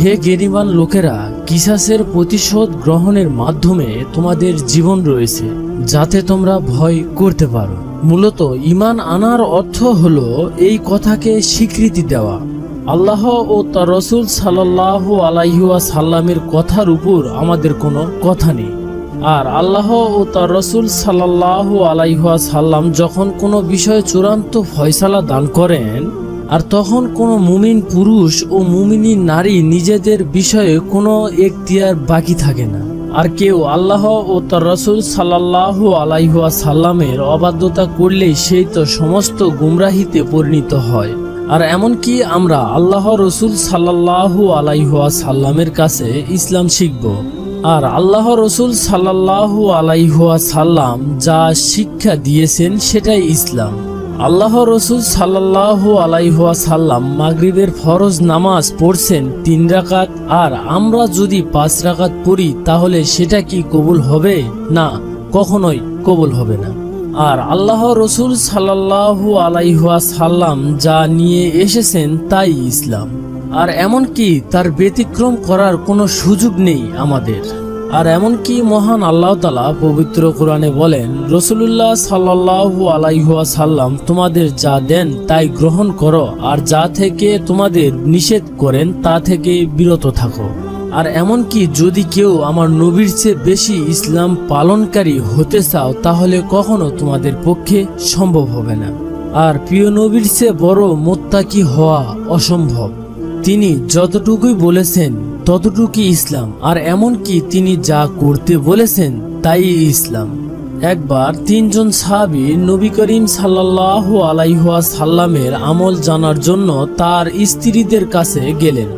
হে জ্ঞানীবান লোকেরা, কিসাসের প্রতিশোধ গ্রহণের মাধ্যমে তোমাদের জীবন রয়েছে, যাতে তোমরা ভয় করতে পারো। মূলত ঈমান আনার অর্থ হলো এই কথাকে স্বীকৃতি দেওয়া, আল্লাহ ও তার রাসূল সাল্লাল্লাহু আলাইহি ওয়াসাল্লামের কথার উপর আমাদের কোনো কথা নেই। আর আল্লাহ ও তার রাসূল সাল্লাল্লাহু আলাইহি ওয়াসাল্লাম যখন কোনো বিষয়ে চূড়ান্ত ফয়সালা দান করেন, আর তখন কোনো মুমিন পুরুষ ও মুমিনী নারী নিজেদের বিষয়ে কোনো এখতিয়ার বাকি থাকে না। আর কেউ আল্লাহ ও তার রাসূল সাল্লাল্লাহু আলাইহি ওয়াসাল্লামের অবাধ্যতা করলেই সেই তো সমস্ত গুমরাহিতে পরিণত হয়। আর এমনকি আমরা আল্লাহ রাসূল সাল্লাল্লাহু আলাইহি ওয়াসাল্লামের কাছে ইসলাম শিখব, আর আল্লাহ রাসূল সাল্লাল্লাহু আলাইহি ওয়াসাল্লাম যা শিক্ষা দিয়েছেন সেটাই ইসলাম। আল্লাহ রাসূল সাল্লাল্লাহু আলাইহি ওয়াসাল্লাম মাগরিবের ফরজ নামাজ পড়ছেন 3 রাকাত, আর আমরা যদি 5 রাকাত পড়ি তাহলে সেটা কি কবুল হবে? না, কখনোই কবুল হবে না। আর আল্লাহ রাসূল সাল্লাল্লাহু আলাইহি ওয়াসাল্লাম যা নিয়ে এসেছেন তাই ইসলাম, আর এমনকি তার ব্যতিক্রম করার কোনো সুযোগ নেই আমাদের। আর এমনকি মহান আল্লাহ তাআলা পবিত্র কোরআনে বলেন, রাসূলুল্লাহ সাল্লাল্লাহু আলাইহি ওয়াসাল্লাম তোমাদের যা দেন তাই গ্রহণ করো, আর যা থেকে তোমাদের নিষেধ করেন তা থেকে বিরত থাকো। আর এমনকি যদি কেউ আমার নবীর চেয়ে বেশি ইসলাম পালনকারী হতে চাও তাহলে কখনো তোমাদের পক্ষে সম্ভব হবে না। আর প্রিয় নবীর চেয়ে বড় মুত্তাকি হওয়া অসম্ভব। তিনি যতটুকুই বলেছেন ততটুকুই ইসলাম, আর এমনকি তিনি যা করতে বলেছেন তাই ইসলাম। একবার 3 জন সাহাবী নবী করিম সাল্লাল্লাহু আলাইহি ওয়াসাল্লামের আমল জানার জন্য তার স্ত্রীদের কাছে গেলেন।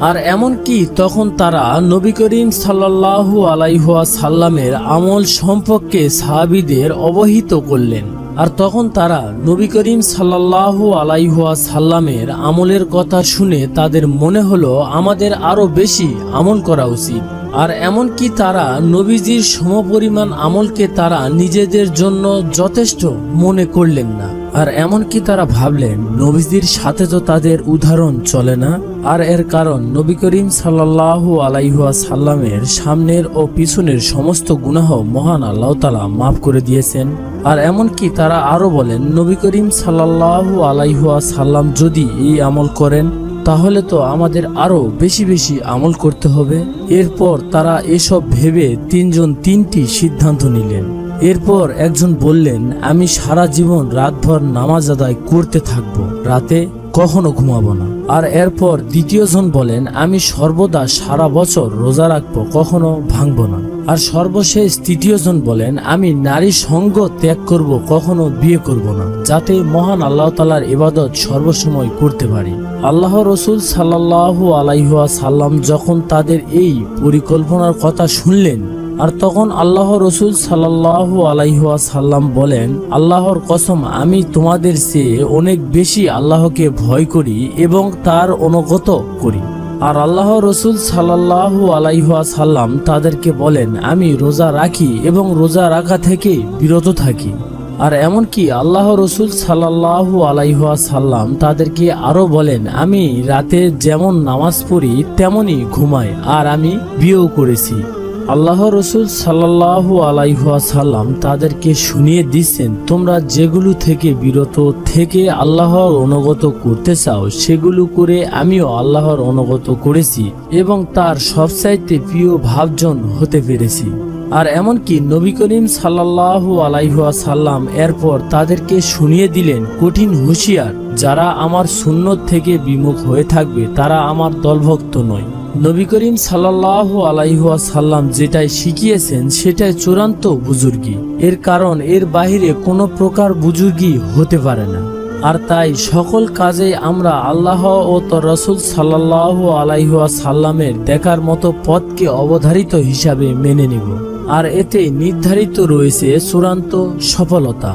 আর এমনকি তখন তারা নবী করিম সাল্লাল্লাহু আলাইহি ওয়াসাল্লামের আমল সম্পর্কে সাহাবীদের অবহিত করলেন। আর তখন তারা নবী করিম সাল্লাল্লাহু আলাইহি ওয়াসাল্লামের আমলের কথা শুনে তাদের মনে হলো আমাদের আরো বেশি আমল করা উচিত। আর এমনকি তারা নবীজির সমপরিমাণ আমলকে তারা নিজেদের জন্য যথেষ্ট মনে করলেন না। আর এমনকি তারা ভাবলেন নবীজির সাথে তো তাদের উদাহরণ চলে না। আর এর কারণ নবী করিম সাল্লাল্লাহু আলাইহি ওয়াসাল্লামের সামনের ও পিছনের সমস্ত গুনাহ মহান আল্লাহ তাআলা মাফ করে দিয়েছেন। আর এমনকি তারা আরো বলেন নবী করিম সাল্লাল্লাহু আলাইহি ওয়াসাল্লাম যদি এই আমল করেন তাহলে তো আমাদের আরো বেশি বেশি আমল করতে হবে। এরপর তারা এসব ভেবে 3 জন 3টি সিদ্ধান্ত নিলেন। এরপর একজন বললেন, আমি সারা জীবন রাতভর নামাজ আদায় করতে থাকবো, রাতে কখনো ঘুমাবো না। আর এরপর দ্বিতীয়জন বলেন, আমি সর্বদা সারা বছর রোজা রাখবো, কখনো ভাঙবো না। আর সর্বশেষ তৃতীয়জন বলেন, আমি নারী সঙ্গ ত্যাগ করব, কখনো বিয়ে করব না, যাতে মহান আল্লাহ তাআলার ইবাদত সর্বসময় করতে পারি। আল্লাহ রাসূল সাল্লাল্লাহু আলাইহি ওয়াসাল্লাম যখন তাদের এই পরিকল্পনার কথা শুনলেন, আর তখন আল্লাহ রাসূল সাল্লাল্লাহু আলাইহি ওয়াসাল্লাম বলেন, আল্লাহর কসম, আমি তোমাদের চেয়ে অনেক বেশি আল্লাহকে ভয় করি এবং তার অনুগত করি। আর আল্লাহ রাসূল সাল্লাল্লাহু আলাইহি ওয়াসাল্লাম তাদেরকে বলেন, আমি রোজা রাখি এবং রোজা রাখা থেকে বিরত থাকি। আর এমনকি আল্লাহ রাসূল সাল্লাল্লাহু আলাইহি ওয়াসাল্লাম তাদেরকে আরো বলেন, আমি রাতে যেমন নামাজ পড়ি তেমনই ঘুমাই, আর আমি বিয়েও করেছি। আল্লাহ রাসূল সাল্লাল্লাহু আলাইহি ওয়াসাল্লাম তাদেরকে শুনিয়ে দিচ্ছেন, তোমরা যেগুলো থেকে বিরত থেকে আল্লাহর অনুগত করতে চাও সেগুলো করে আমিও আল্লাহর অনুগত করেছি এবং তার সবচাইতে প্রিয় ভাজন হতে পেরেছি। আর এমনকি নবী করিম সাল্লাল্লাহু আলাইহি ওয়াসাল্লাম এরপর তাদেরকে শুনিয়ে দিলেন কঠিন হুঁশিয়ার, যারা আমার সুন্নত থেকে বিমুখ হয়ে থাকবে তারা আমার দলভুক্ত নয়। নবী করিম সাল্লাল্লাহু আলাইহি ওয়াসাল্লাম যেটাই শিখিয়েছেন সেটাই চূড়ান্ত বুজুর্গি। এর কারণ এর বাহিরে কোনো প্রকার বুজুর্গি হতে পারে না। আর তাই সকল কাজে আমরা আল্লাহ ও তার রাসূল সাল্লাল্লাহু আলাইহি ওয়াসাল্লামের দেখার মতো পথকে অবধারিত হিসাবে মেনে নেব, আর এতে নির্ধারিত রয়েছে চূড়ান্ত সফলতা।